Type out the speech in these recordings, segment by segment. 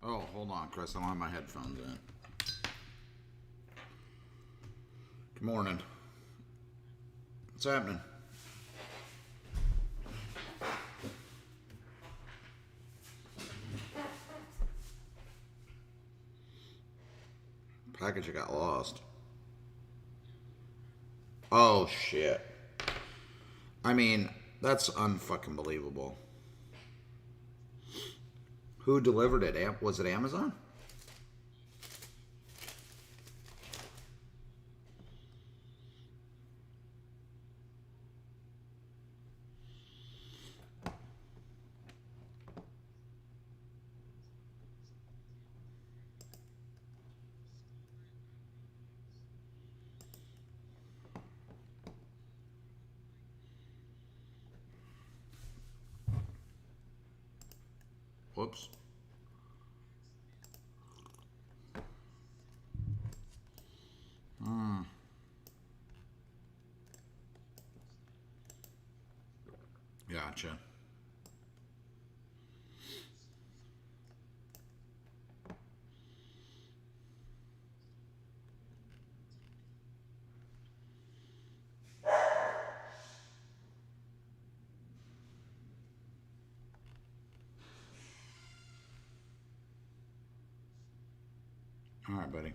Oh, hold on, Chris. I don't have my headphones in. Good morning. What's happening? Package got lost. Oh, shit. I mean, that's unfucking believable. Who delivered it? Was it Amazon? Whoops. Hmm. Gotcha. All right, buddy.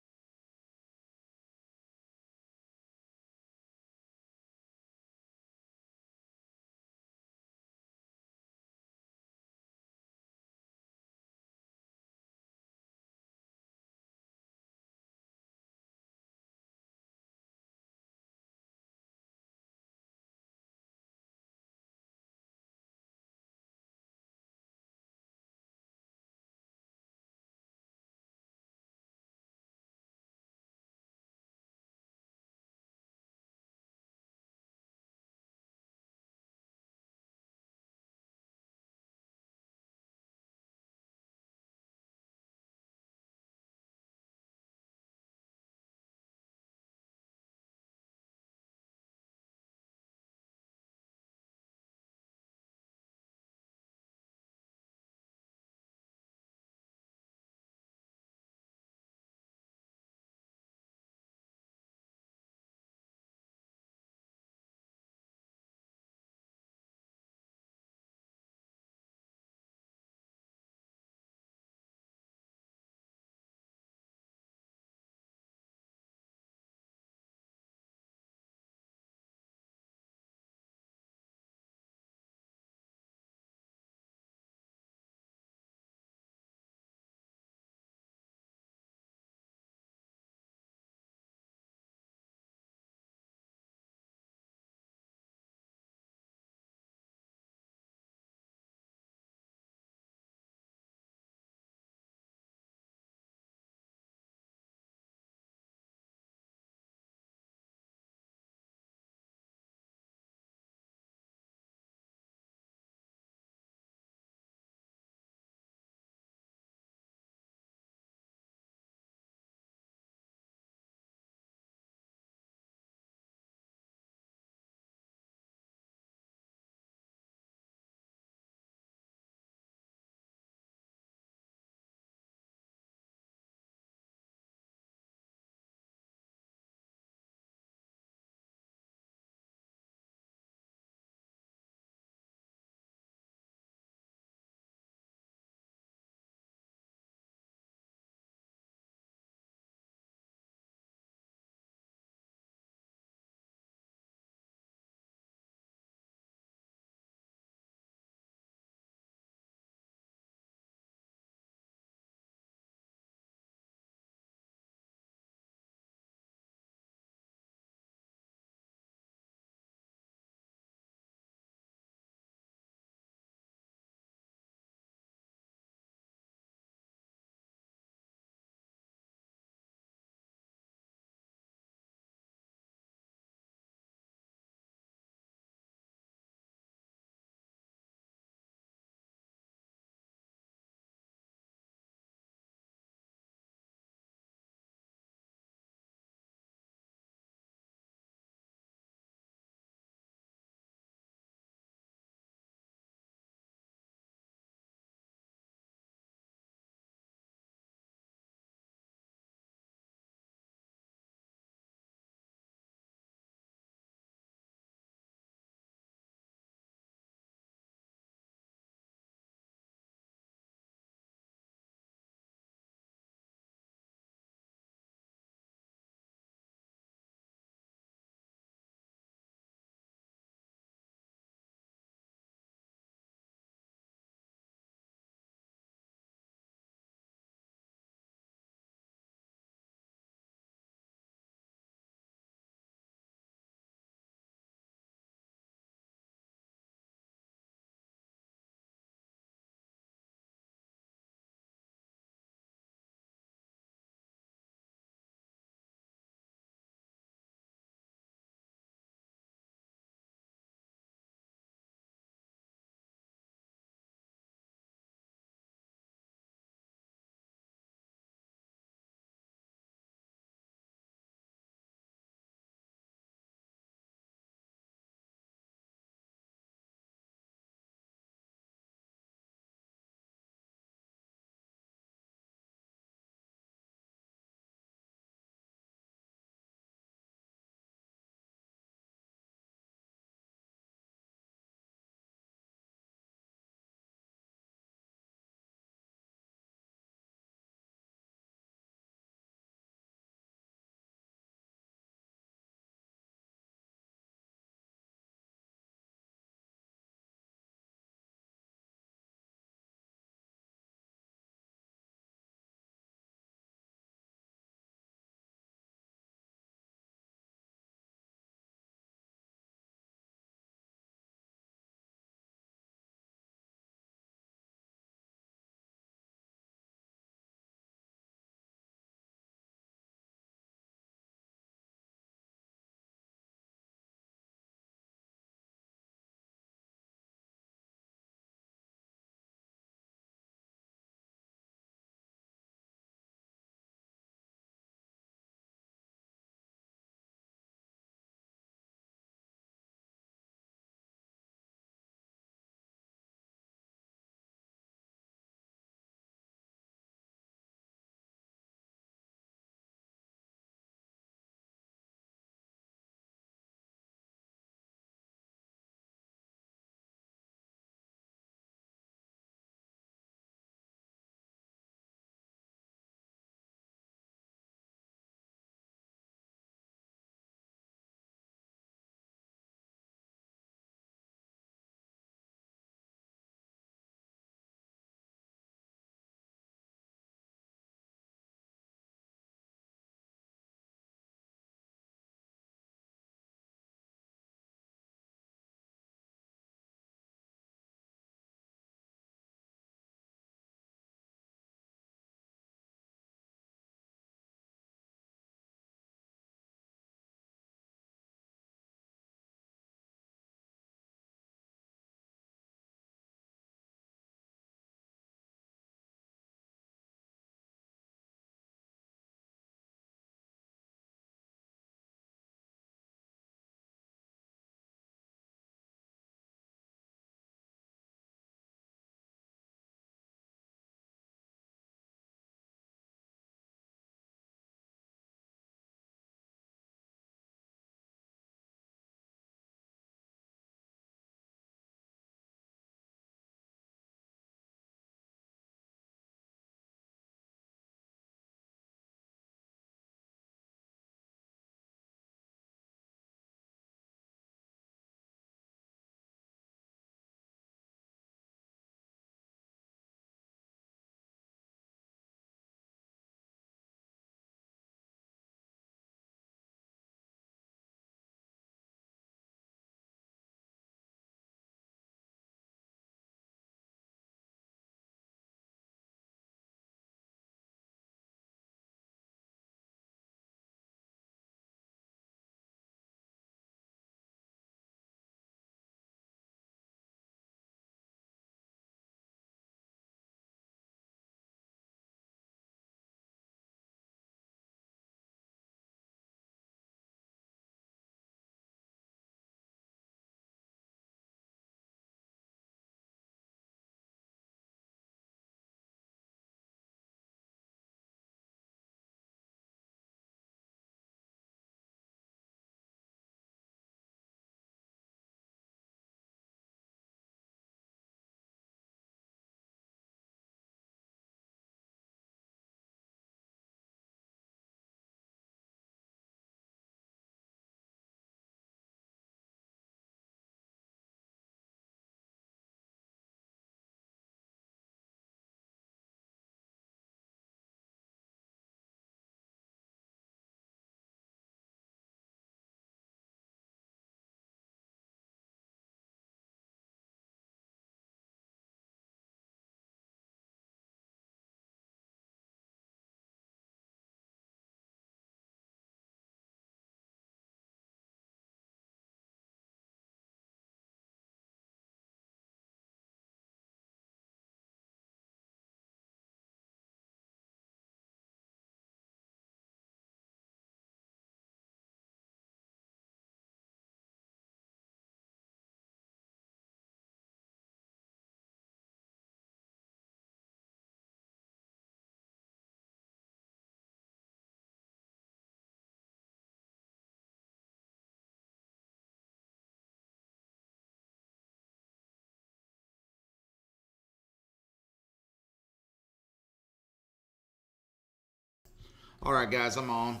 All right, guys, I'm on.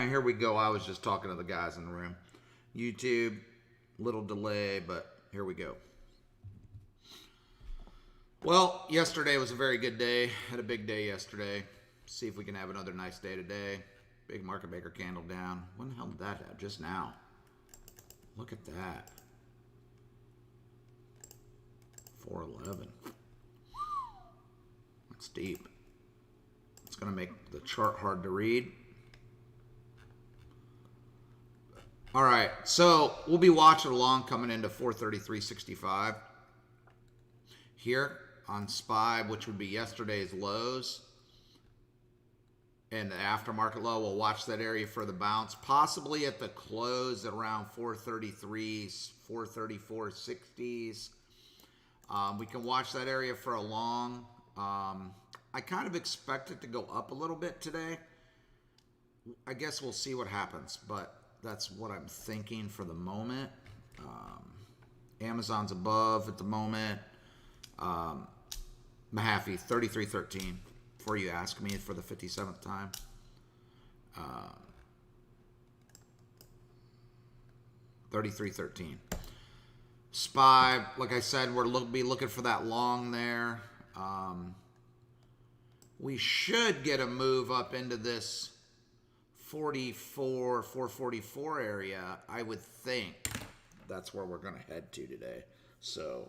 Here we go. I was just talking to the guys in the room. YouTube, little delay, but here we go. Well, yesterday was a very good day. Had a big day yesterday. See if we can have another nice day today. Big market maker candle down. When the hell did that have? Just now. Look at that. 411. That's deep. It's going to make the chart hard to read. All right, so we'll be watching along coming into 433.65 here on SPY, which would be yesterday's lows. And the aftermarket low, we'll watch that area for the bounce, possibly at the close at around 433s, 434.60s. We can watch that area for a long. I kind of expect it to go up a little bit today. I guess we'll see what happens, but that's what I'm thinking for the moment. Amazon's above at the moment. Mahaffey, 33.13. Before you ask me for the 57th time. 33.13. SPY, like I said, we'll be looking for that long there. We should get a move up into this 444 area. I would think that's where we're going to head to today. So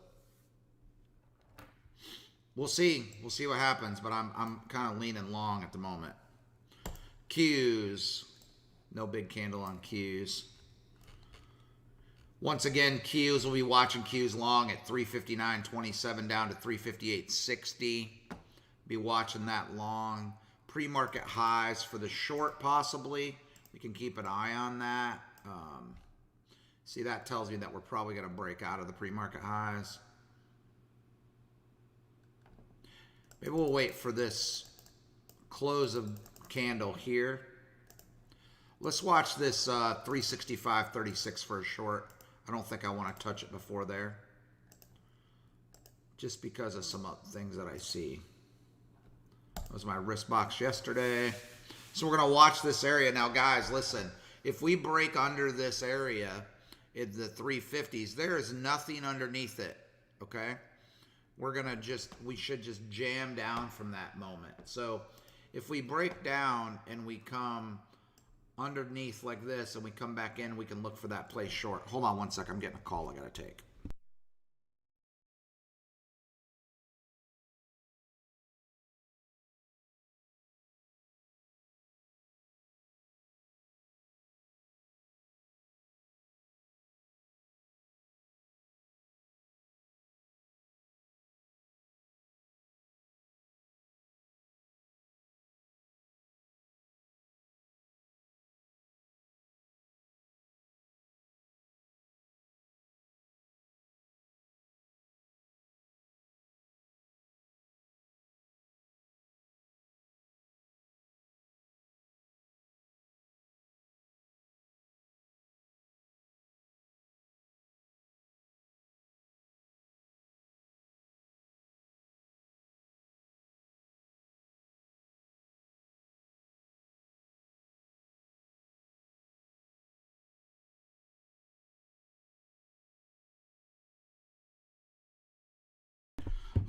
we'll see. We'll see what happens, but I'm kind of leaning long at the moment. Qs. No big candle on Qs. Once again, Qs, we'll be watching Qs long at 359.27 down to 358.60. Be watching that long. Pre-market highs for the short, possibly. We can keep an eye on that. See, that tells me that we're probably going to break out of the pre-market highs. Maybe we'll wait for this close of candle here. Let's watch this 365.36 for a short. I don't think I want to touch it before there, just because of some things that I see. That was my wrist box yesterday. So we're going to watch this area. Now, guys, listen. If we break under this area in the 350s, there is nothing underneath it, okay? We should just jam down from that moment. So if we break down and we come underneath like this and we come back in, we can look for that play short. Hold on one sec. I'm getting a call I got to take.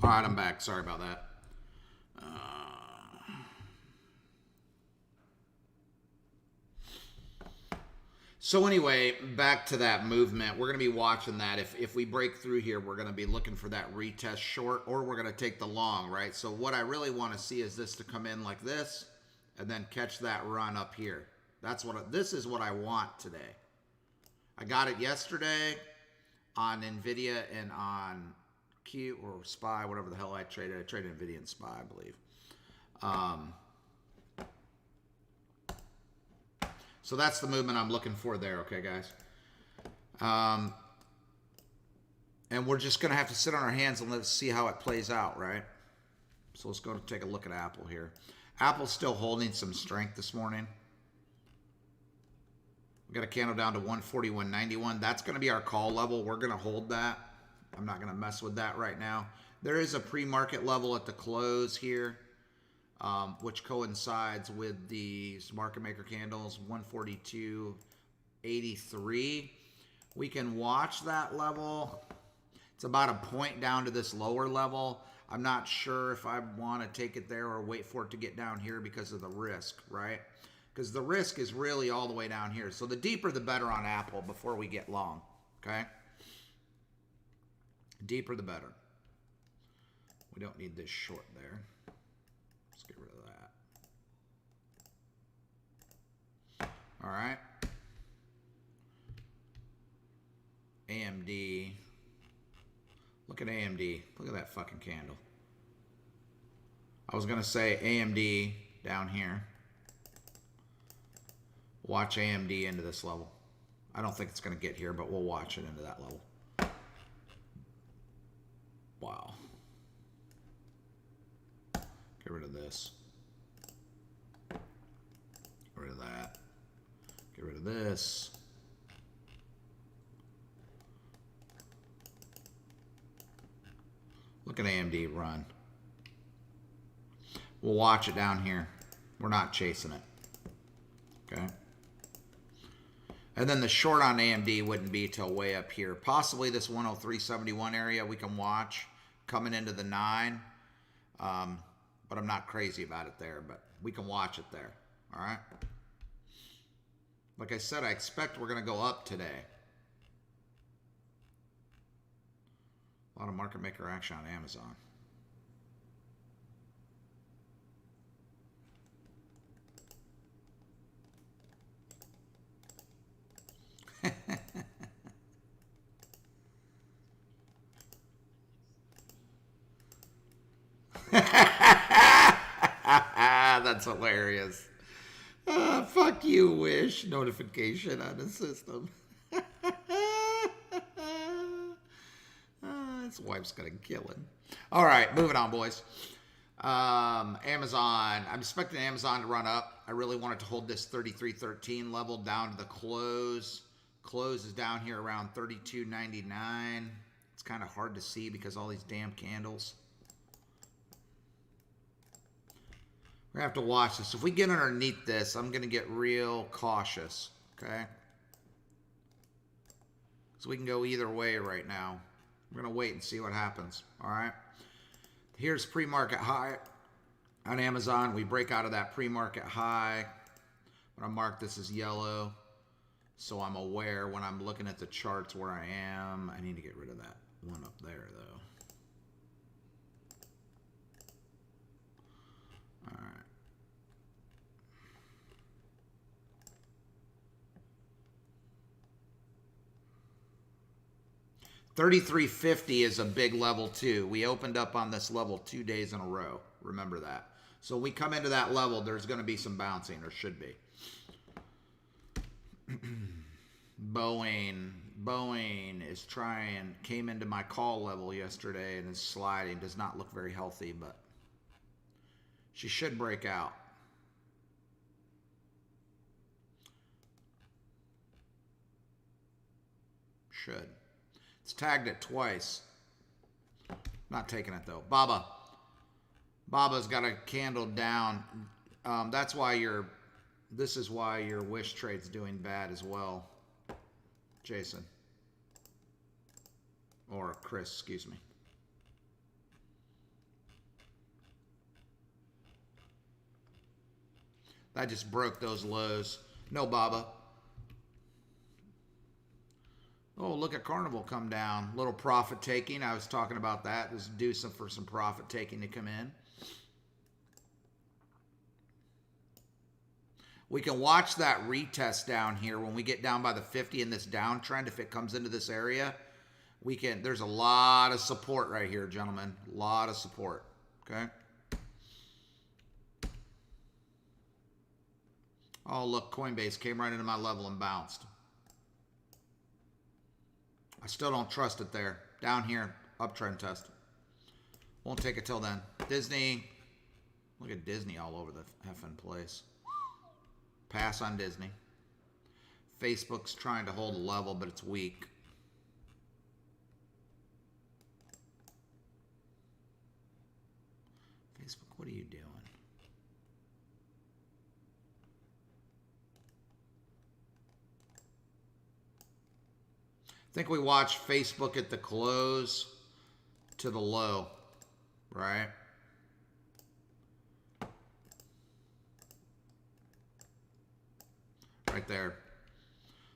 All right, I'm back. Sorry about that. So anyway, back to that movement. We're going to be watching that. If we break through here, we're going to be looking for that retest short, or we're going to take the long, right? So what I really want to see is this to come in like this and then catch that run up here. This is what I want today. I got it yesterday on NVIDIA and on Q or SPY, whatever the hell I traded. I traded NVIDIA and SPY, I believe. So that's the movement I'm looking for there, okay, guys? And we're just going to have to sit on our hands and let's see how it plays out, right? So let's go take a look at Apple here. Apple's still holding some strength this morning. We got a candle down to 141.91. That's going to be our call level. We're going to hold that. I'm not going to mess with that right now. There is a pre-market level at the close here. which coincides with the market maker candles 142.83. We can watch that level. It's about a point down to this lower level. I'm not sure if I want to take it there or wait for it to get down here because of the risk, right? Because the risk is really all the way down here. So the deeper the better on Apple before we get long, okay? Deeper the better. We don't need this short there. Let's get rid of that. All right. AMD. Look at AMD. Look at that fucking candle. I was going to say AMD down here. Watch AMD into this level. I don't think it's going to get here, but we'll watch it into that level. Wow. Get rid of this. Get rid of that. Get rid of this. Look at AMD run. We'll watch it down here. We're not chasing it. Okay. And then the short on AMD wouldn't be till way up here. Possibly this 103.71 area we can watch coming into the 9. But I'm not crazy about it there. But we can watch it there. All right. Like I said, I expect we're going to go up today. A lot of market maker action on Amazon. That's hilarious. Fuck you, Wish. Notification on the system. His wife's gonna kill him. All right, moving on, boys. Amazon. I'm expecting Amazon to run up. I really wanted to hold this 33.13 level down to the close. Close is down here around 32.99. It's kind of hard to see because all these damn candles. We're going to have to watch this. If we get underneath this, I'm going to get real cautious, okay? So we can go either way right now. We're going to wait and see what happens, all right? Here's pre-market high on Amazon. We break out of that pre-market high. I'm going to mark this as yellow so I'm aware when I'm looking at the charts where I am. I need to get rid of that one up there, though. All right. 33.50 is a big level too. We opened up on this level 2 days in a row. Remember that. So when we come into that level, there's going to be some bouncing, or should be. Boeing is came into my call level yesterday and is sliding. Does not look very healthy, but she should break out. Should. It's tagged it twice. Not taking it though. Baba's got a candle down. That's why this is why your Wish trade's doing bad as well, Jason. Or Chris, excuse me. That just broke those lows. No, Baba. Oh, look at Carnival come down. Little profit taking. I was talking about that. Just do for some profit taking to come in. We can watch that retest down here when we get down by the 50 in this downtrend. If it comes into this area, we can. There's a lot of support right here, gentlemen. A lot of support. Okay. Oh, look, Coinbase came right into my level and bounced. I still don't trust it there. Down here, uptrend test. Won't take it till then. Disney. Look at Disney all over the effing place. Pass on Disney. Facebook's trying to hold a level, but it's weak. Facebook, what are you doing? I think we watched Facebook at the close to the low, right? Right there.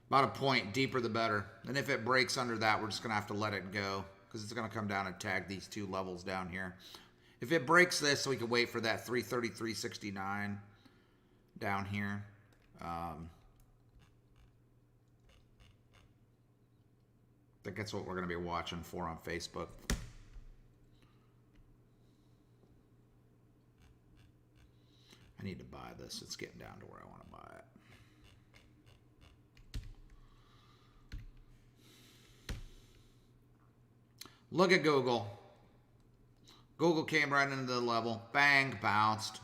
About a point deeper the better. And if it breaks under that, we're just going to have to let it go because it's going to come down and tag these two levels down here. If it breaks this, so we can wait for that 333.69 down here. I think that's what we're going to be watching for on Facebook. I need to buy this. It's getting down to where I want to buy it. Look at Google. Google came right into the level. Bang, bounced.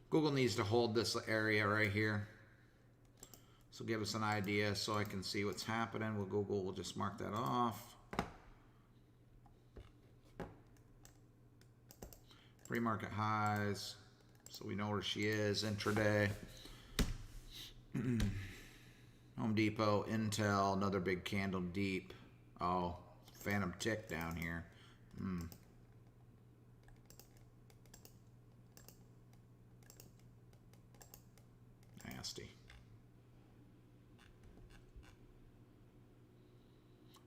Google needs to hold this area right here. So give us an idea so I can see what's happening. Well, Google will just mark that off. Pre-market highs, so we know where she is. Intraday, Home Depot, Intel, another big candle deep. Oh, phantom tick down here. Nasty.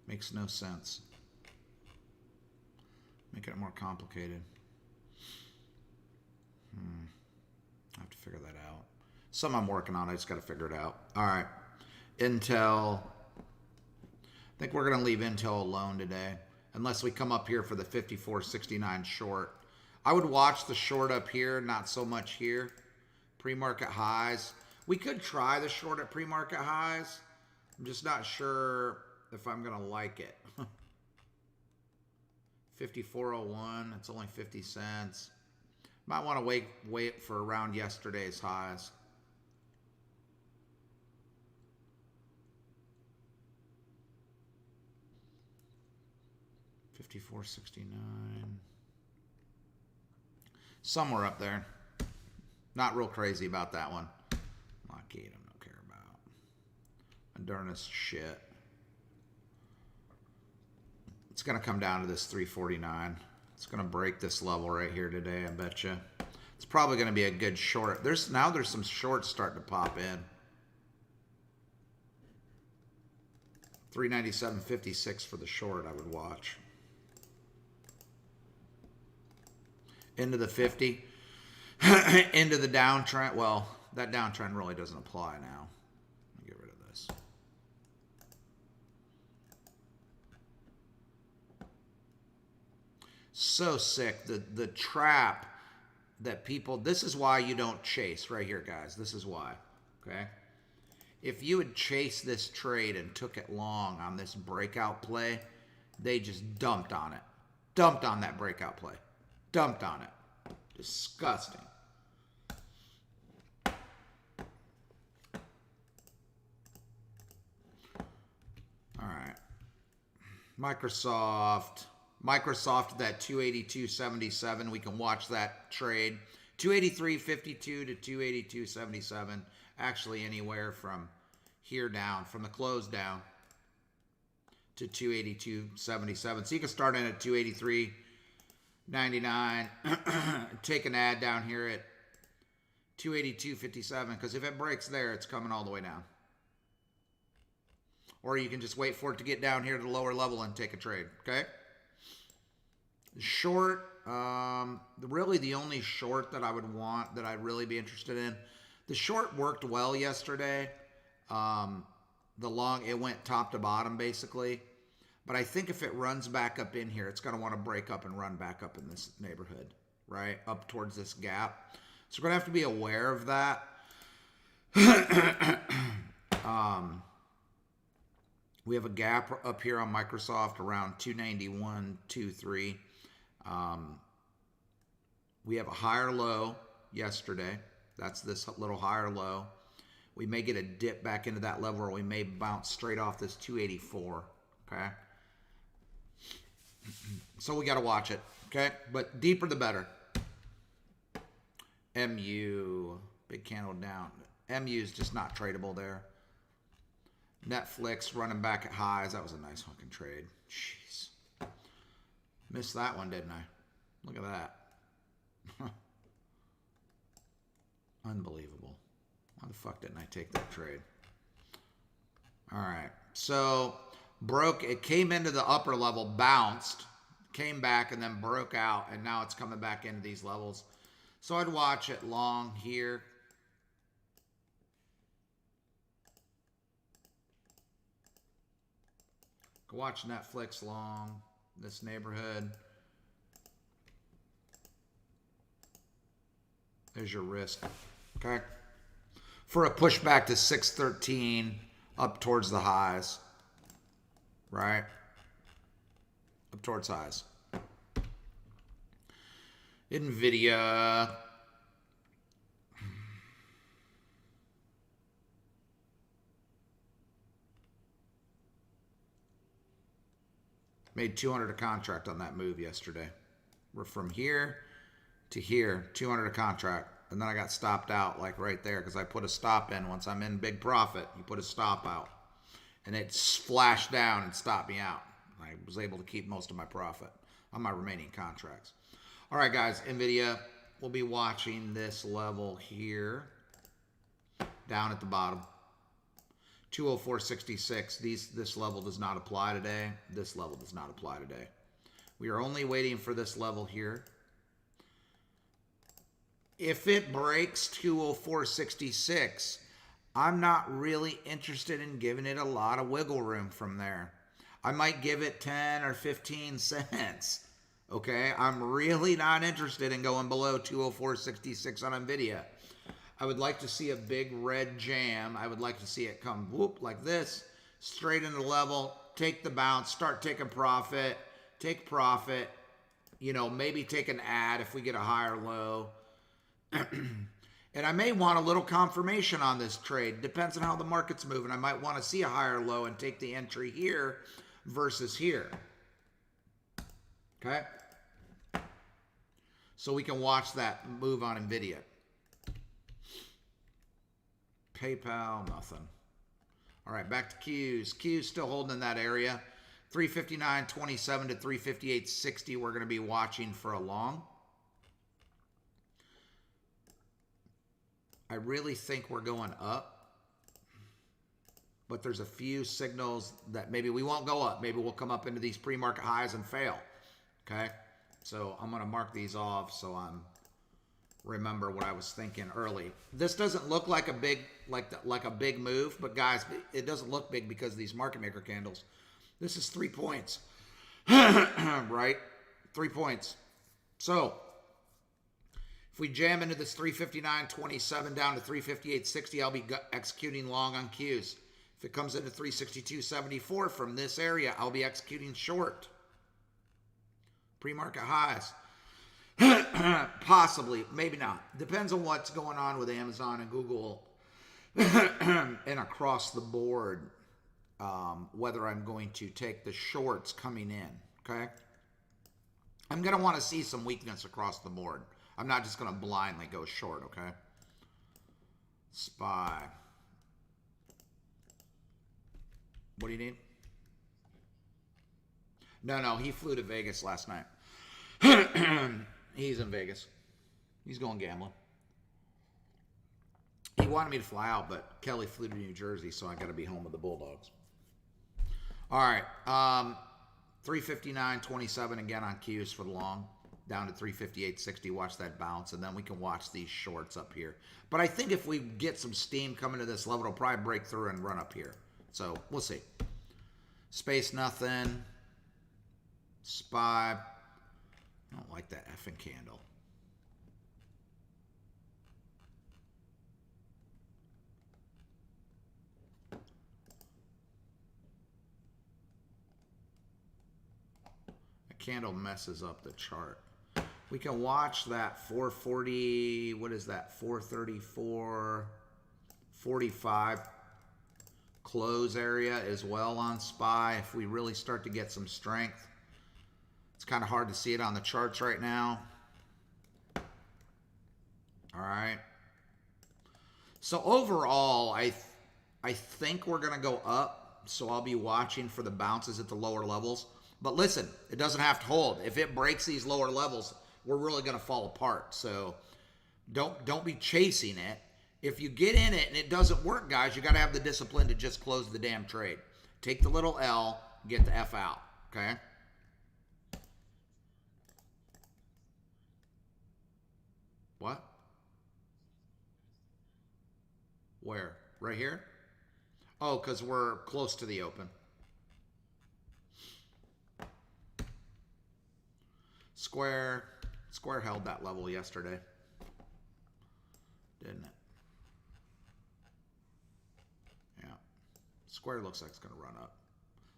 Makes no sense. Making it more complicated. I have to figure that out. Something I'm working on. I just got to figure it out. All right. Intel. I think we're going to leave Intel alone today. Unless we come up here for the 54.69 short. I would watch the short up here. Not so much here. Pre-market highs. We could try the short at pre-market highs. I'm just not sure if I'm going to like it. 54.01. It's only 50 cents. Might want to wait for around yesterday's highs. $54.69. Somewhere up there. Not real crazy about that one. Lockheed, I don't care about. Moderna's shit. It's going to come down to this 349. It's going to break this level right here today, I bet you. It's probably going to be a good short. There's some shorts starting to pop in. 397.56 for the short, I would watch. Into the 50. Into the downtrend. Well, that downtrend really doesn't apply now. Let me get rid of this. So sick. The trap that people, this is why you don't chase right here, guys. This is why, okay? If you had chased this trade and took it long on this breakout play, they just dumped on it. Dumped on that breakout play. Dumped on it. Disgusting. All right. Microsoft, that 282.77. We can watch that trade. 283.52 to 282.77. Actually, anywhere from here down, from the close down to 282.77. So you can start in at 283.99. Take an ad down here at 282.57, because if it breaks there, it's coming all the way down. Or you can just wait for it to get down here to the lower level and take a trade, okay? Short, really the only short that I would want, that I'd really be interested in. The short worked well yesterday. The long, it went top to bottom basically. But I think if it runs back up in here, it's going to want to break up and run back up in this neighborhood, right? Up towards this gap. So we're going to have to be aware of that. We have a gap up here on Microsoft around 291.23. We have a higher low yesterday. That's this little higher low. We may get a dip back into that level, or we may bounce straight off this 284. Okay. So we got to watch it. Okay, but deeper the better. MU, big candle down. MU is just not tradable there. Netflix running back at highs. That was a nice fucking trade. Jeez. Missed that one, didn't I? Look at that. Unbelievable. Why the fuck didn't I take that trade? All right. So broke. It came into the upper level, bounced, came back, and then broke out, and now it's coming back into these levels. So I'd watch it long here. Watch Netflix long, this neighborhood. There's your risk. Okay. For a pushback to 613 up towards the highs. Right? Up towards highs. NVIDIA. Made 200 a contract on that move yesterday. We're from here to here, 200 a contract. And then I got stopped out like right there because I put a stop in. Once I'm in big profit, you put a stop out. And it flashed down and stopped me out. I was able to keep most of my profit on my remaining contracts. All right, guys, NVIDIA, we'll be watching this level here down at the bottom. 204.66. This level does not apply today. This level does not apply today. We are only waiting for this level here. If it breaks 204.66, I'm not really interested in giving it a lot of wiggle room from there. I might give it 10 or 15 cents. Okay, I'm really not interested in going below 204.66 on NVIDIA. I would like to see a big red jam. I would like to see it come whoop like this, straight into the level, take the bounce, start taking profit, take profit, you know, maybe take an ad if we get a higher low. And I may want a little confirmation on this trade. Depends on how the market's moving. I might want to see a higher low and take the entry here versus here. Okay? So we can watch that move on NVIDIA. PayPal, nothing. All right, back to Qs. Qs still holding in that area. 359.27 to 358.60 we're going to be watching for a long. I really think we're going up. But there's a few signals that maybe we won't go up. Maybe we'll come up into these pre-market highs and fail. Okay? So I'm going to mark these off so I'm remember what I was thinking early. This doesn't look like a big like a big move, but guys, it doesn't look big because of these market maker candles. This is 3 points. Right? 3 points. So if we jam into this 359.27 down to 358.60, I'll be executing long on Qs. If it comes into 362.74 from this area, I'll be executing short. Pre-market highs. Possibly, maybe not. Depends on what's going on with Amazon and Google and across the board, whether I'm going to take the shorts coming in, okay? I'm going to want to see some weakness across the board. I'm not just going to blindly go short, okay? SPY. What do you need? No, he flew to Vegas last night. He's in Vegas. He's going gambling. He wanted me to fly out, but Kelly flew to New Jersey, so I got to be home with the Bulldogs. All right. 359.27 again on Qs for the long. Down to 358.60. Watch that bounce, and then we can watch these shorts up here. But I think if we get some steam coming to this level, it'll probably break through and run up here. So we'll see. Space nothing. SPY. I don't like that effing candle. The candle messes up the chart. We can watch that 440, what is that, 434.45 close area as well on SPY if we really start to get some strength. It's kind of hard to see it on the charts right now. All right. So overall, I think we're going to go up. So I'll be watching for the bounces at the lower levels. But listen, it doesn't have to hold. If it breaks these lower levels, we're really going to fall apart. So don't be chasing it. If you get in it and it doesn't work, guys, you got to have the discipline to just close the damn trade. Take the little L, get the F out, okay? What? Where? Right here? Oh, because we're close to the open. Square held that level yesterday, didn't it? Yeah. Square looks like it's going to run up.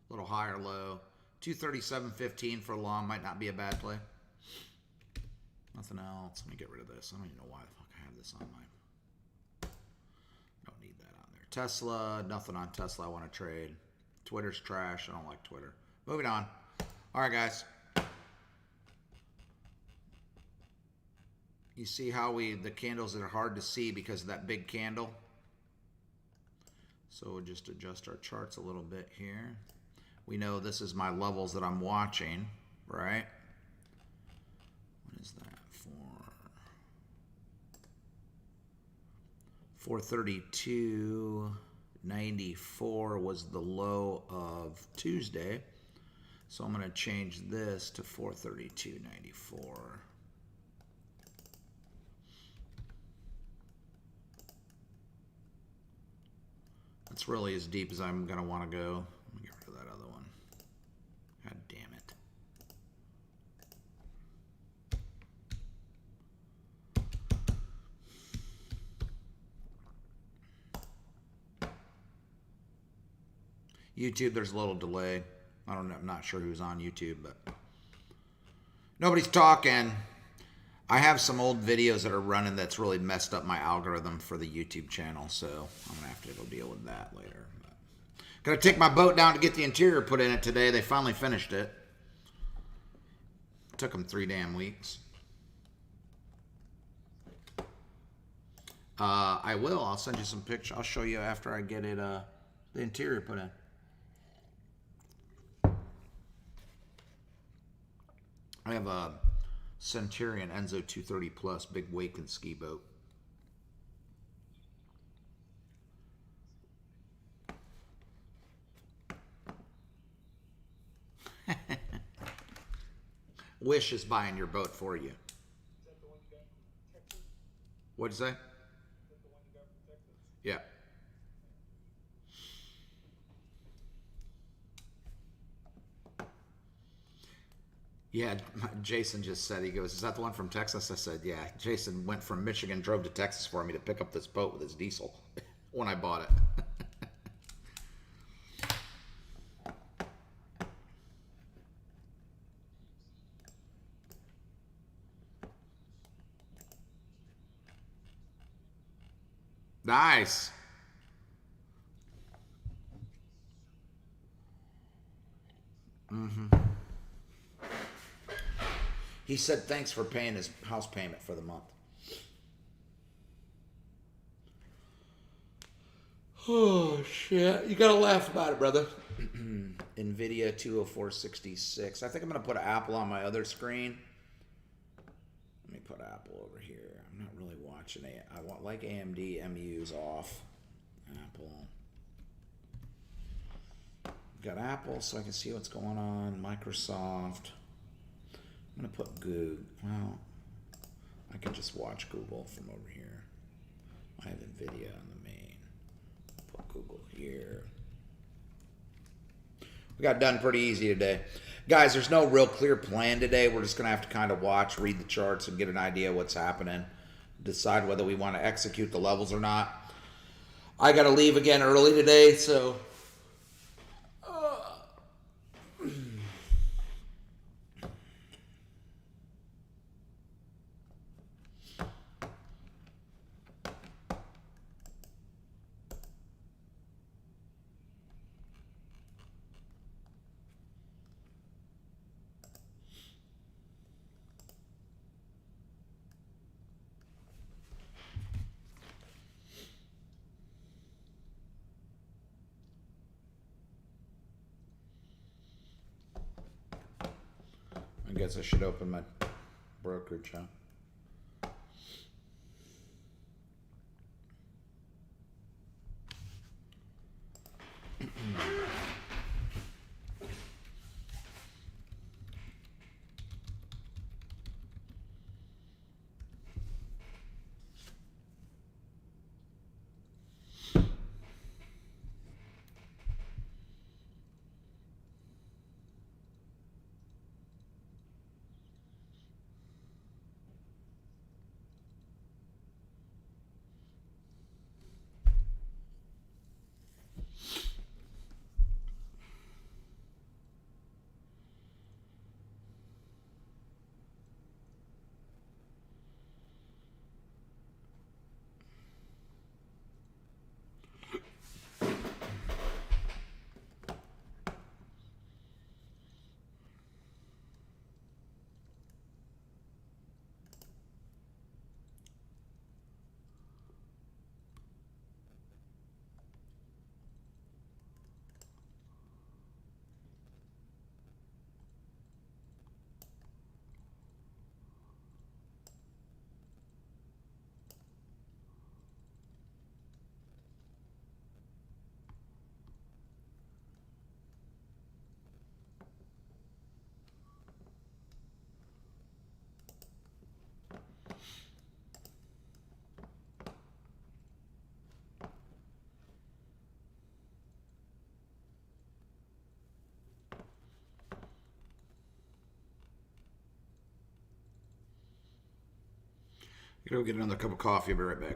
A little higher low. 237.15 for long might not be a bad play. Nothing else. Let me get rid of this. I don't even know why the fuck I have this on my... Don't need that on there. Tesla. Nothing on Tesla I want to trade. Twitter's trash. I don't like Twitter. Moving on. All right, guys. You see how the candles that are hard to see because of that big candle? So we'll just adjust our charts a little bit here. We know this is my levels that I'm watching, right? What is that for? 432.94 was the low of Tuesday. So I'm going to change this to 432.94. That's really as deep as I'm going to want to go. Let me get rid of that other one. God damn it. YouTube, there's a little delay. I don't know. I'm not sure who's on YouTube, but nobody's talking. I have some old videos that are running that's really messed up my algorithm for the YouTube channel, so I'm going to have to go deal with that later. Got to take my boat down to get the interior put in it today. They finally finished it. Took them 3 damn weeks. I will. I'll send you some pictures. I'll show you after I get it, the interior put in. I have a Centurion Enzo 230 Plus big wake and ski boat. Wish is buying your boat for you. Is that the one you got from Texas? What'd you say? Is that the one you got from Texas? Yeah. Yeah, Jason just said, he goes, is that the one from Texas? I said, yeah. Jason went from Michigan, drove to Texas for me to pick up this boat with his diesel when I bought it. Nice. He said thanks for paying his house payment for the month. Oh, shit. You gotta laugh about it, brother. NVIDIA 204.66. I think I'm gonna put Apple on my other screen. Let me put Apple over here. I'm not really watching it. I want like AMD MU's off. Apple. Got Apple so I can see what's going on. Microsoft. I'm going to put Google. Well, I can just watch Google from over here. I have NVIDIA on the main. Put Google here. We got done pretty easy today. Guys, there's no real clear plan today. We're just going to have to kind of watch, read the charts, and get an idea of what's happening. Decide whether we want to execute the levels or not. I got to leave again early today, so... guess I should open my brokerage, huh? Go get another cup of coffee. I'll be right back.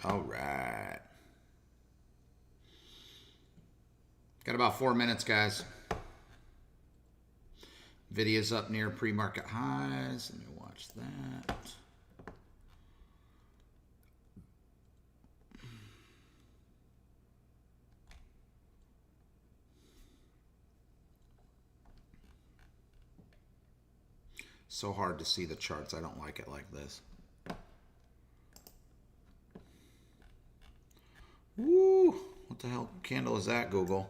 All right. Got about 4 minutes, guys. Video's up near pre-market highs. Let me watch that. So hard to see the charts. I don't like it like this. Woo! What the hell candle is that, Google?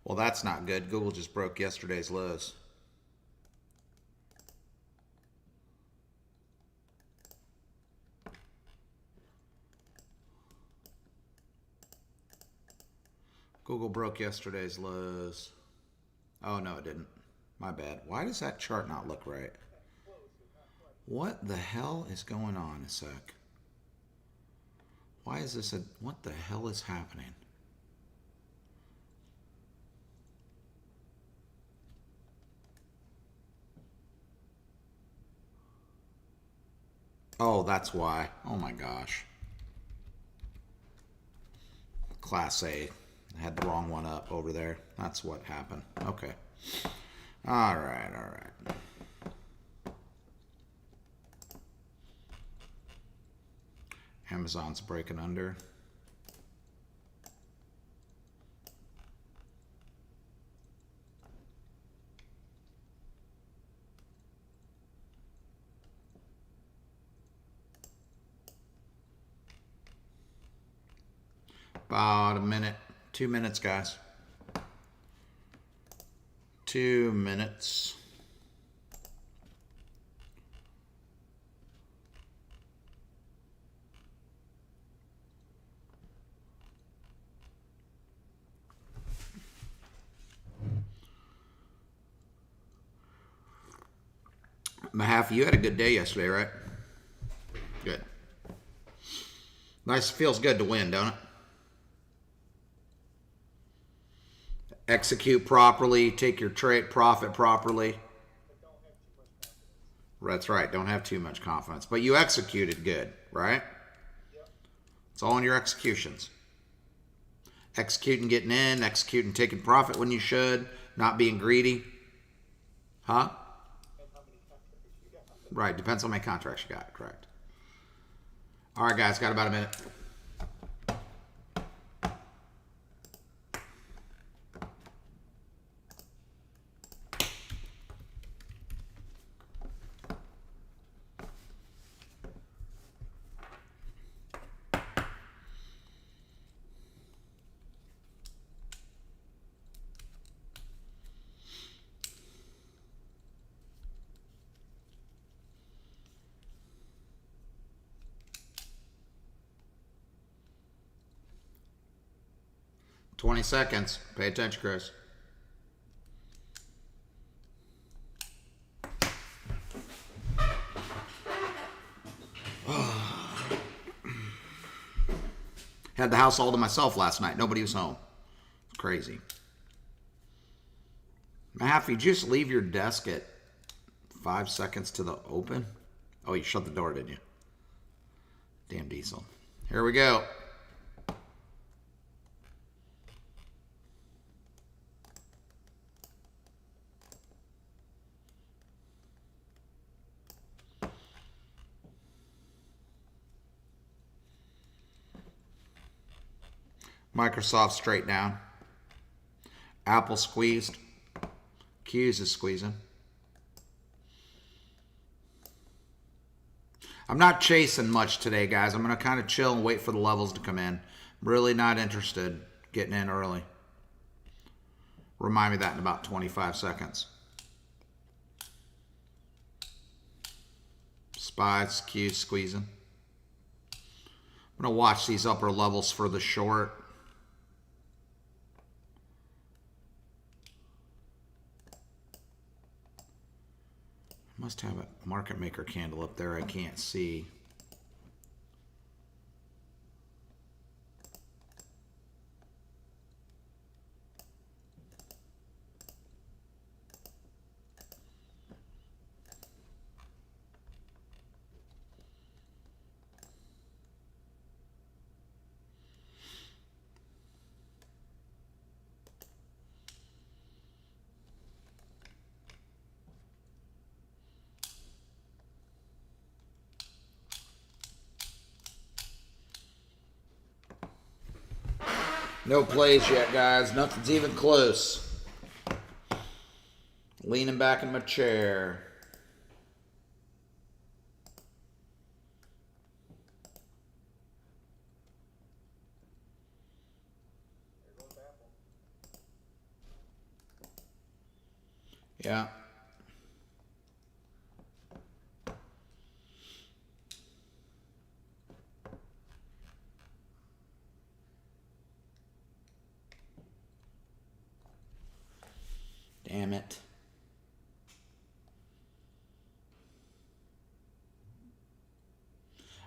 Well, that's not good. Google just broke yesterday's lows. Google broke yesterday's lows. Oh, no, it didn't. My bad. Why does that chart not look right? What the hell is going on? A sec. Why is this what the hell is happening? Oh, that's why. Oh my gosh. Class A. I had the wrong one up over there. That's what happened. Okay. All right, all right. Amazon's breaking under. About a minute. 2 minutes, guys. 2 minutes. Mahaffey, you had a good day yesterday, right? Good. Nice. Feels good to win, don't it? Execute properly. Take your trade profit properly. That's right. Don't have too much confidence. But you executed good, right? It's all in your executions. Executing getting in, executing taking profit when you should, not being greedy. Huh? Right. Depends on how many contracts you got. Correct. All right, guys. Got about a minute. $20 seconds. Pay attention, Chris. Had the house all to myself last night. Nobody was home. It's crazy. Mahaffey, just leave your desk at 5 seconds to the open? Oh, you shut the door, didn't you? Damn diesel. Here we go. Microsoft straight down. Apple squeezed. Q's is squeezing. I'm not chasing much today, guys. I'm going to kind of chill and wait for the levels to come in. I'm really not interested getting in early. Remind me that in about 25 seconds. Spies, Q's squeezing. I'm going to watch these upper levels for the short. Must have a market maker candle up there I can't see. No plays yet, guys. Nothing's even close. Leaning back in my chair. Yeah. Damn it.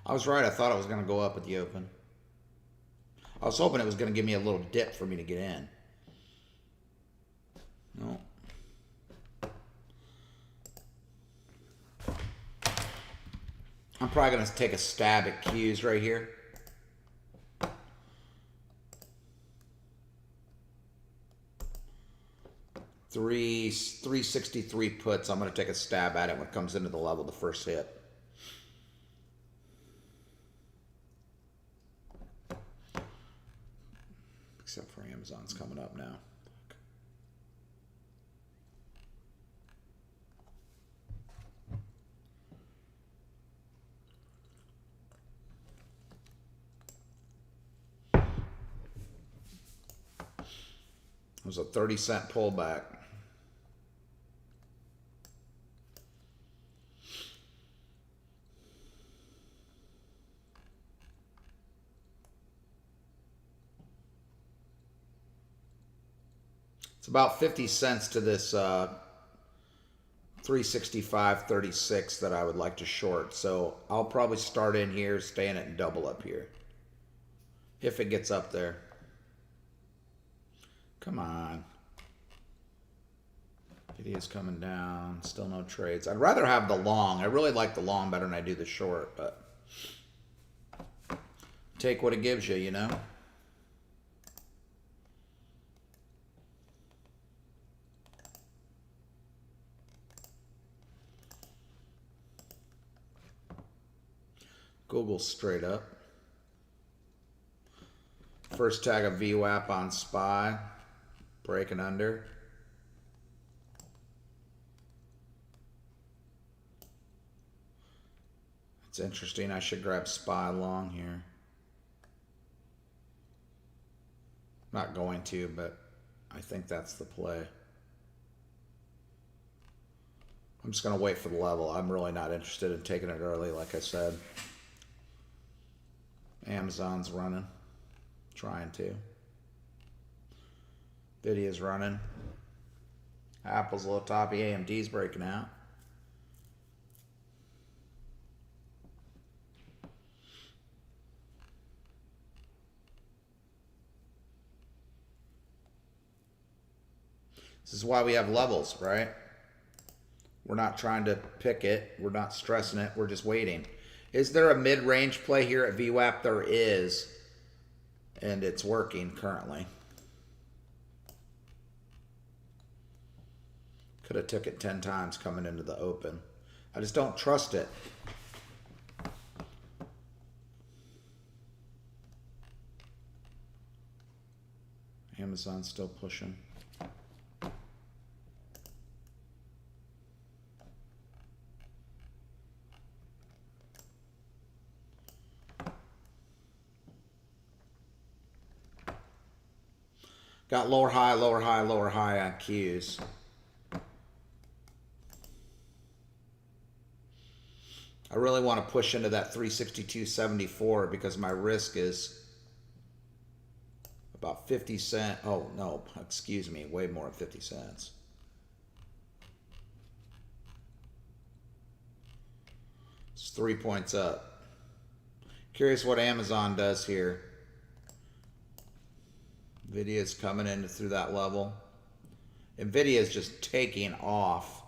I was right. I thought it was going to go up at the open. I was hoping it was going to give me a little dip for me to get in. No. I'm probably going to take a stab at Qs right here. Three 363 puts. I'm going to take a stab at it when it comes into the level, the first hit. Except for Amazon's coming up now. It was a 30-cent pullback. It's about 50 cents to this 365.36 that I would like to short. So I'll probably start in here, stay in it, and double up here. If it gets up there. Come on. Video's coming down. Still no trades. I'd rather have the long. I really like the long better than I do the short, but take what it gives you, you know? Google straight up. First tag of VWAP on SPY. Breaking under. It's interesting. I should grab SPY long here. Not going to, but I think that's the play. I'm just going to wait for the level. I'm really not interested in taking it early, like I said. Amazon's running. Trying to. Nvidia's running. Apple's a little toppy. AMD's breaking out. This is why we have levels, right? We're not trying to pick it. We're not stressing it. We're just waiting. Is there a mid-range play here at VWAP? There is. And it's working currently. Could have took it 10 times coming into the open. I just don't trust it. Amazon's still pushing. Got lower high, lower high, lower high on Qs. I really want to push into that 362.74 because my risk is about 50 cents. Oh, no, excuse me, way more than 50 cents. It's 3 points up. Curious what Amazon does here. Nvidia's coming in through that level. Nvidia's just taking off.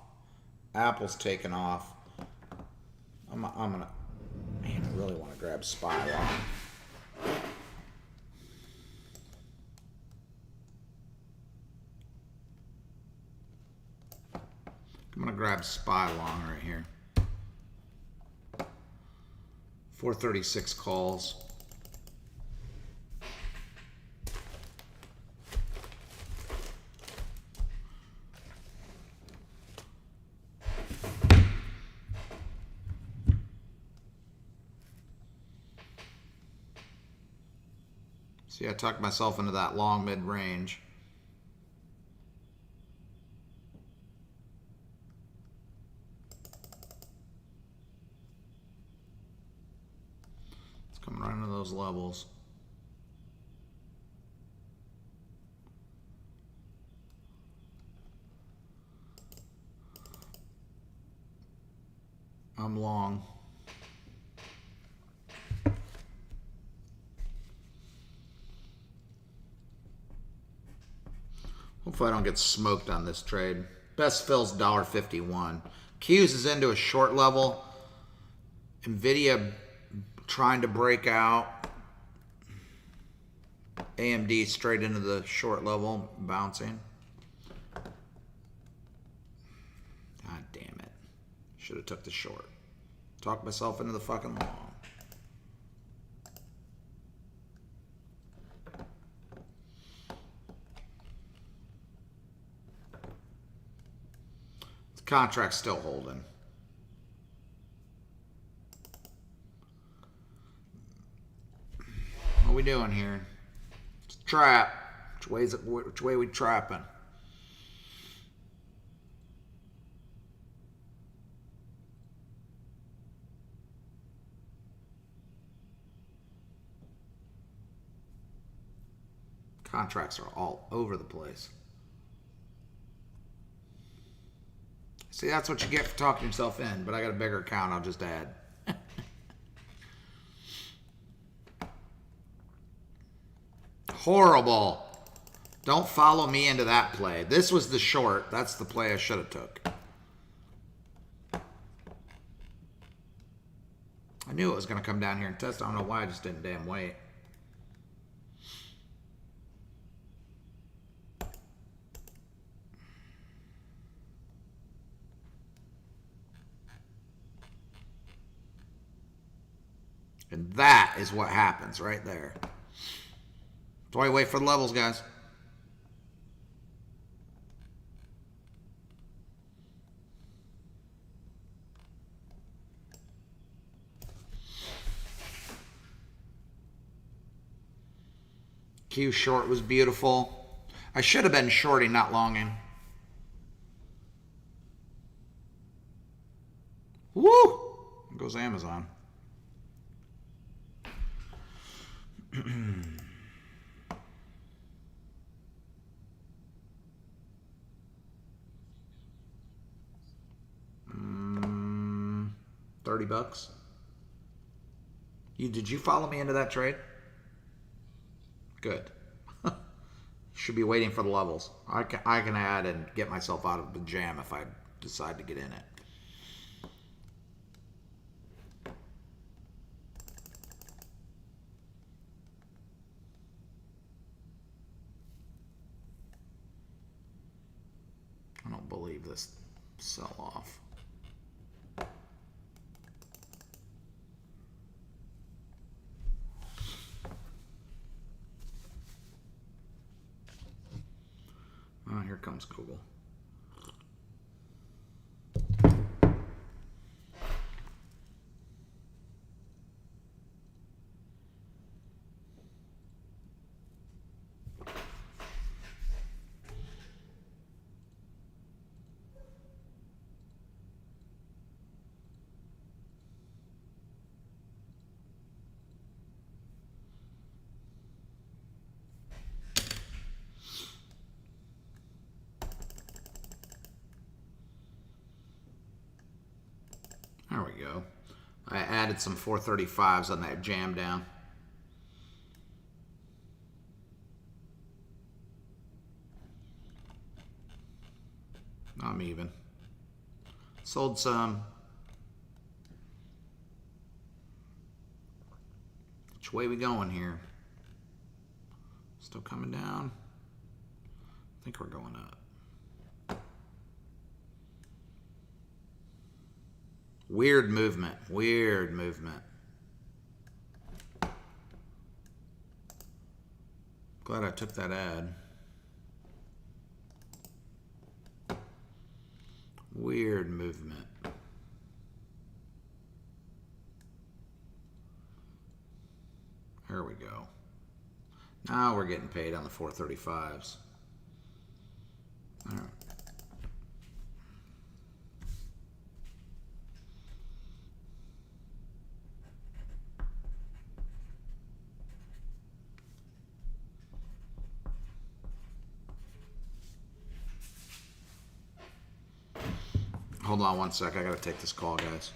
Apple's taking off. I'm gonna, man, I really want to grab SPY long. I'm gonna grab SPY long right here. 436 calls. See, I tucked myself into that long mid-range. It's coming right into those levels. I'm long. Hopefully I don't get smoked on this trade. Best fill's $1.51. Q's is into a short level. Nvidia trying to break out. AMD straight into the short level, bouncing. God damn it. Should have took the short. Talked myself into the fucking long. The contract's still holding. What are we doing here? It's a trap. Which way we trapping? Contracts are all over the place. See, that's what you get for talking yourself in, but I got a bigger account I'll just add. Horrible. Don't follow me into that play. This was the short. That's the play I should have took. I knew it was going to come down here and test. I don't know why I just didn't damn wait. And that is what happens right there. That's why I wait for the levels, guys. Q short was beautiful. I should have been shorting, not longing. Woo! There goes Amazon. $30. Did you follow me into that trade? Good. Should be waiting for the levels. I can add and get myself out of the jam if I decide to get in it. I don't believe this sell-off. Oh, here comes Google. There we go. I added some 435s on that jam down. I'm even. Sold some. Which way we going here? Still coming down? I think we're going up. Weird movement. Weird movement. Glad I took that ad. Weird movement. There we go. Now we're getting paid on the 435s. All right. Hold on one sec. I got to take this call, guys.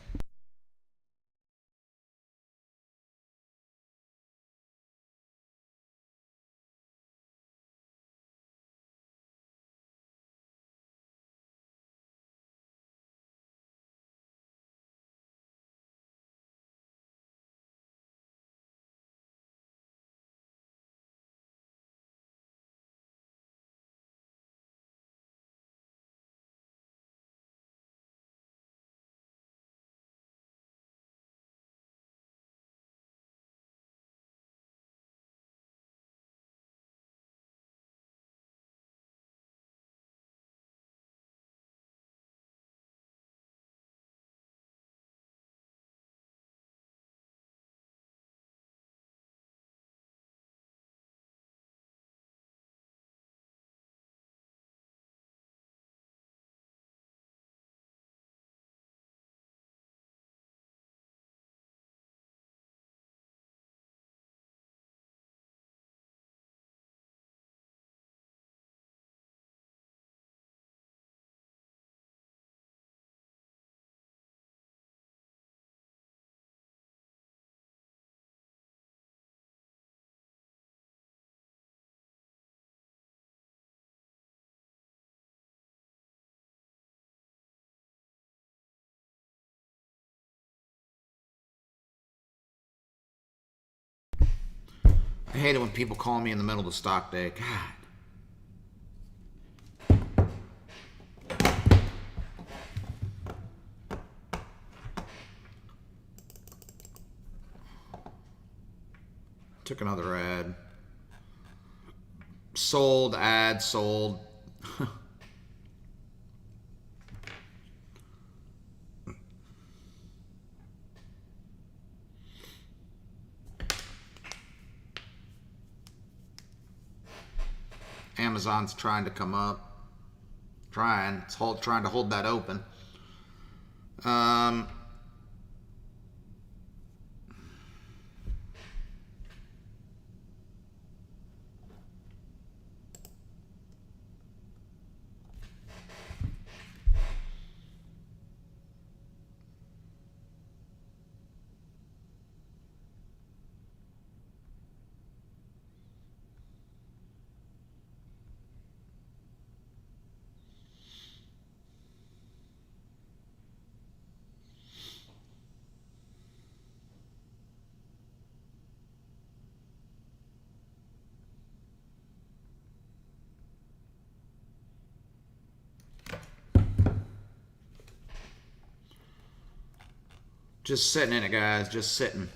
hate it when people call me in the middle of the stock day. God. Took another ad. Sold, ad, sold. Amazon's trying to come up. Trying to hold that open. Just sitting in it, guys. Just sitting.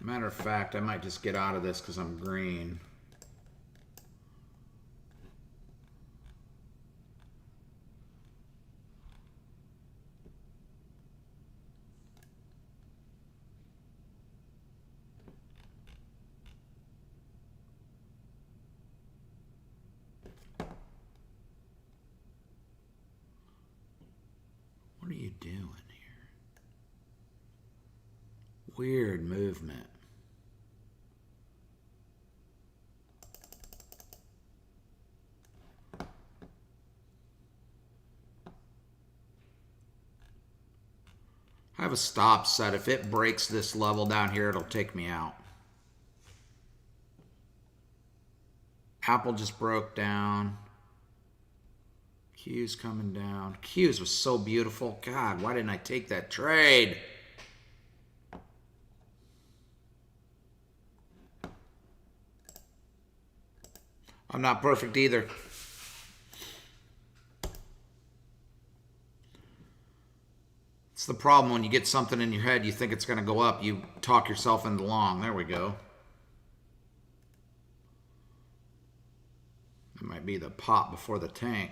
Matter of fact, I might just get out of this because I'm green. What are you doing here? Weird movement. I have a stop set. If it breaks this level down here, it'll take me out. Apple just broke down. Q's coming down. Q's was so beautiful. God, why didn't I take that trade? I'm not perfect either. It's the problem when you get something in your head, you think it's going to go up, you talk yourself into long. There we go. That might be the pop before the tank.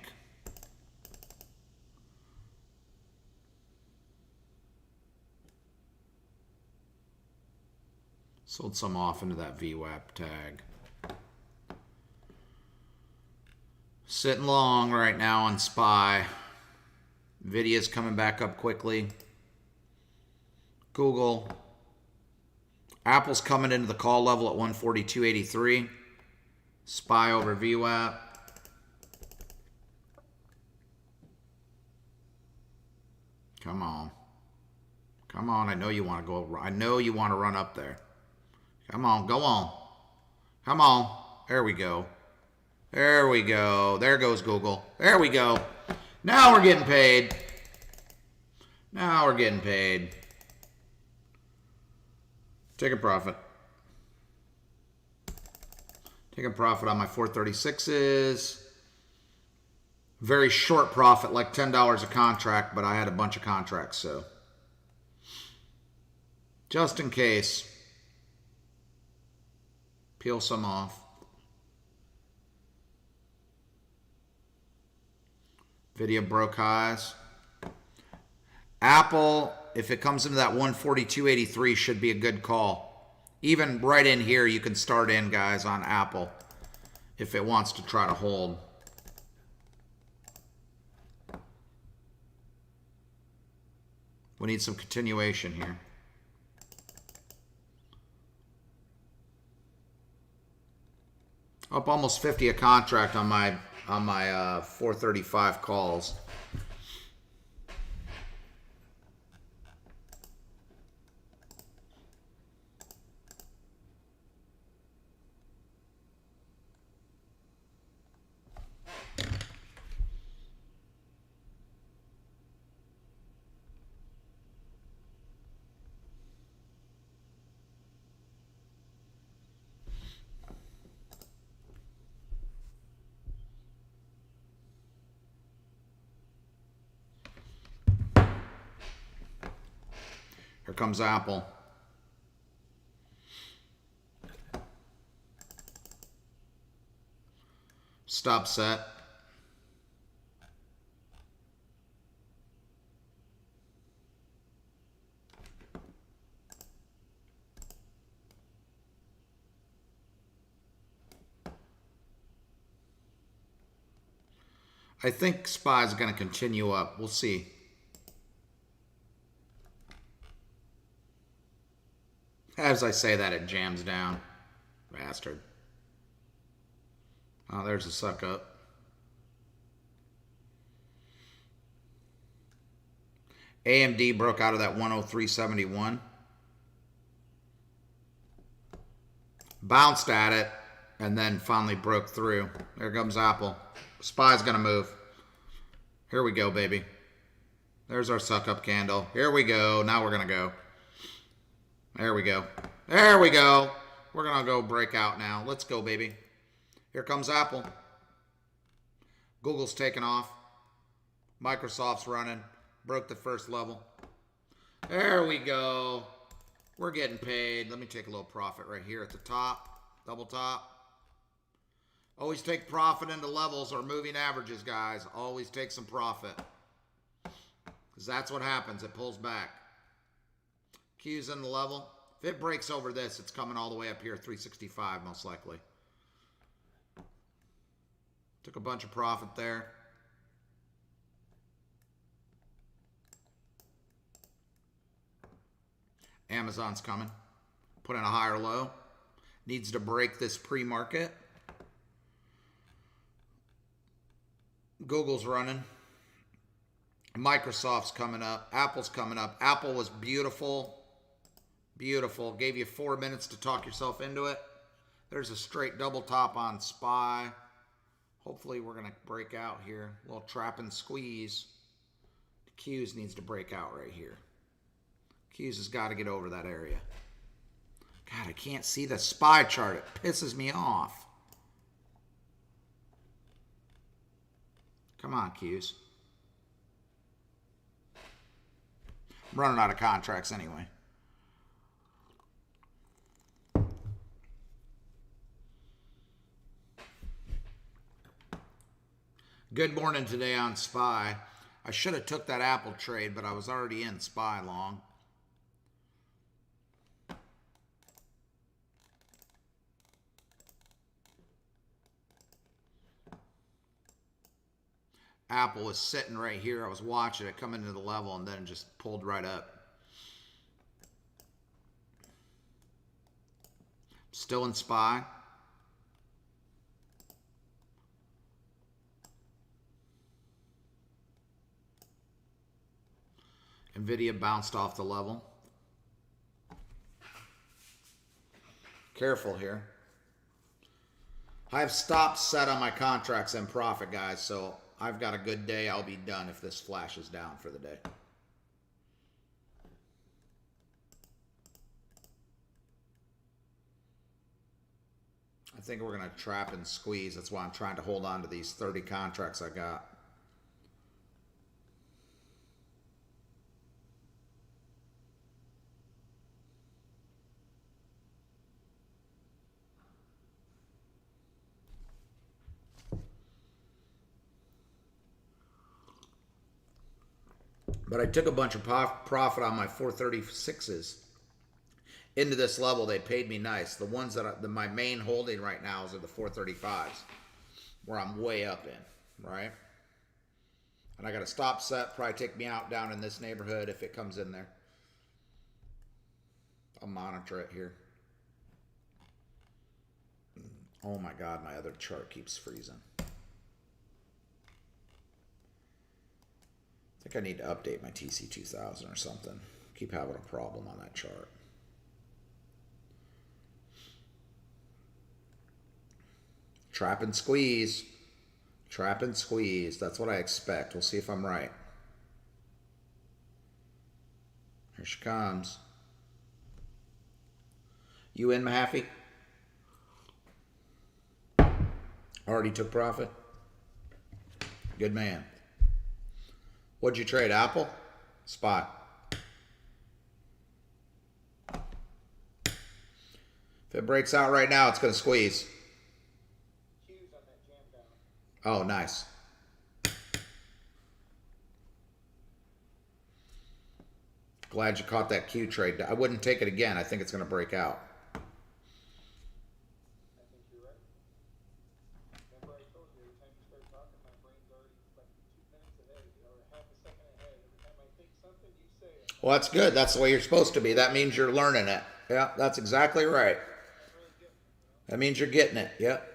Sold some off into that VWAP tag. Sitting long right now on SPY. Nvidia's coming back up quickly. Google. Apple's coming into the call level at 142.83. SPY over VWAP. Come on. Come on, I know you want to go. I know you want to run up there. Come on, go on. Come on. There we go. There we go. There goes Google. There we go. Now we're getting paid. Now we're getting paid. Take a profit. Take a profit on my 436s. Very short profit, like $10 a contract, but I had a bunch of contracts, so. Just in case. Peel some off. Video broke highs. Apple, if it comes into that 142.83, should be a good call. Even right in here, you can start in, guys, on Apple if it wants to try to hold. We need some continuation here. Up almost 50 a contract on my 435 calls. Here comes Apple. Stop set. I think SPY is going to continue up. We'll see. As I say that, it jams down. Bastard. Oh, there's a suck up. AMD broke out of that 103.71. Bounced at it, and then finally broke through. There comes Apple. SPY's going to move. Here we go, baby. There's our suck up candle. Here we go. Now we're going to go. There we go. There we go. We're going to go break out now. Let's go, baby. Here comes Apple. Google's taking off. Microsoft's running. Broke the first level. There we go. We're getting paid. Let me take a little profit right here at the top. Double top. Always take profit into levels or moving averages, guys. Always take some profit. Because that's what happens. It pulls back. Q's in the level. If it breaks over this, it's coming all the way up here, 365 most likely. Took a bunch of profit there. Amazon's coming. Put in a higher low. Needs to break this pre-market. Google's running. Microsoft's coming up. Apple's coming up. Apple was beautiful. Beautiful. Gave you 4 minutes to talk yourself into it. There's a straight double top on SPY. Hopefully we're going to break out here. A little trap and squeeze. The Q's needs to break out right here. Q's has got to get over that area. God, I can't see the SPY chart. It pisses me off. Come on, Q's. I'm running out of contracts anyway. Good morning today on SPY. I should have took that Apple trade, but I was already in SPY long. Apple was sitting right here. I was watching it come into the level and then it just pulled right up. Still in SPY. Nvidia bounced off the level. Careful here. I have stops set on my contracts in profit, guys, so I've got a good day. I'll be done if this flashes down for the day. I think we're going to trap and squeeze. That's why I'm trying to hold on to these 30 contracts I got. But I took a bunch of profit on my 436s into this level. They paid me nice. The ones that my main holding right now is are the 435s, where I'm way up in, right? And I got a stop set. Probably take me out down in this neighborhood if it comes in there. I'll monitor it here. Oh my God, my other chart keeps freezing. I think I need to update my TC2000 or something. Keep having a problem on that chart. Trap and squeeze. Trap and squeeze. That's what I expect. We'll see if I'm right. Here she comes. You in, Mahaffey? Already took profit? Good man. What'd you trade, Apple? SPY. If it breaks out right now, it's going to squeeze. Oh, nice. Glad you caught that Q trade. I wouldn't take it again. I think it's going to break out. Well, that's good. That's the way you're supposed to be. That means you're learning it. Yeah, that's exactly right. That means you're getting it. Yep.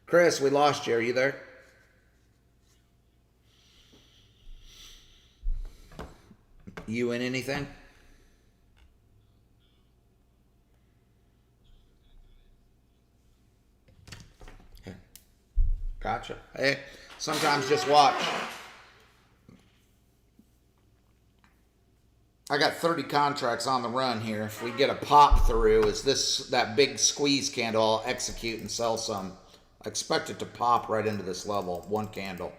Chris, we lost you. Are you there? You in anything? Okay. Gotcha. Hey, sometimes just watch. I got 30 contracts on the run here. If we get a pop through, is that big squeeze candle, I'll execute and sell some. I expect it to pop right into this level. One candle.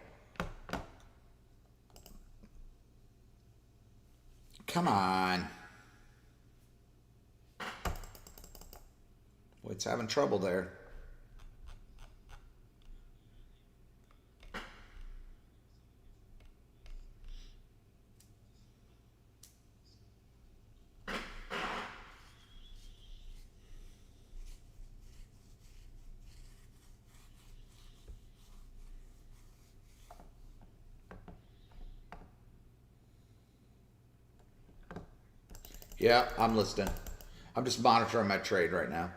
Come on. Boy, it's having trouble there. Yeah, I'm listening. I'm just monitoring my trade right now.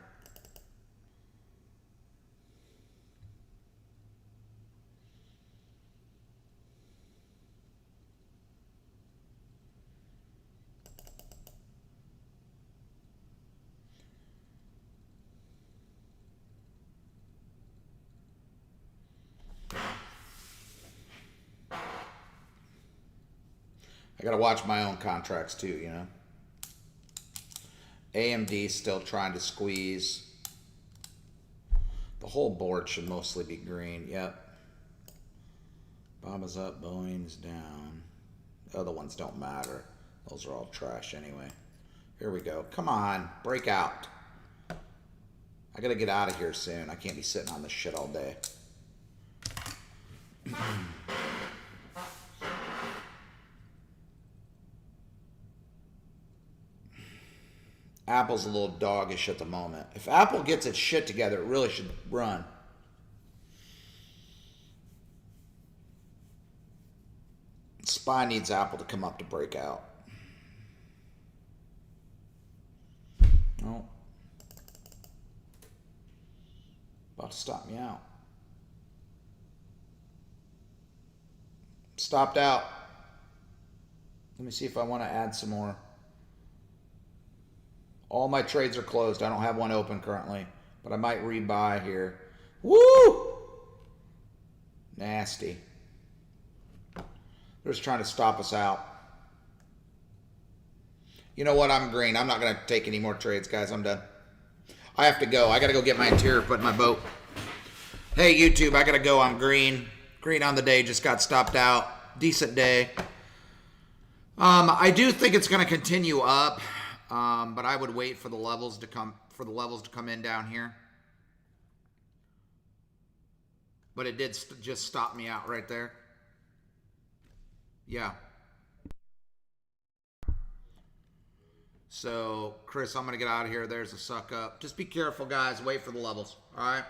I got to watch my own contracts too, you know. AMD still trying to squeeze. The whole board should mostly be green. Yep. Baba's up, Boeing's down. The other ones don't matter. Those are all trash anyway. Here we go. Come on, break out. I gotta get out of here soon. I can't be sitting on this shit all day. Apple's a little doggish at the moment. If Apple gets its shit together, it really should run. SPY needs Apple to come up to break out. Oh. About to stop me out. Stopped out. Let me see if I want to add some more. All my trades are closed. I don't have one open currently, but I might rebuy here. Woo! Nasty. They're just trying to stop us out. You know what? I'm green. I'm not going to take any more trades, guys. I'm done. I have to go. I got to go get my interior put in my boat. Hey, YouTube, I got to go. I'm green. Green on the day. Just got stopped out. Decent day. I do think it's going to continue up. But I would wait for the levels to come in down here. But it did just stop me out right there. Yeah. So, Chris, I'm going to get out of here. There's a suck up. Just be careful, guys. Wait for the levels. All right.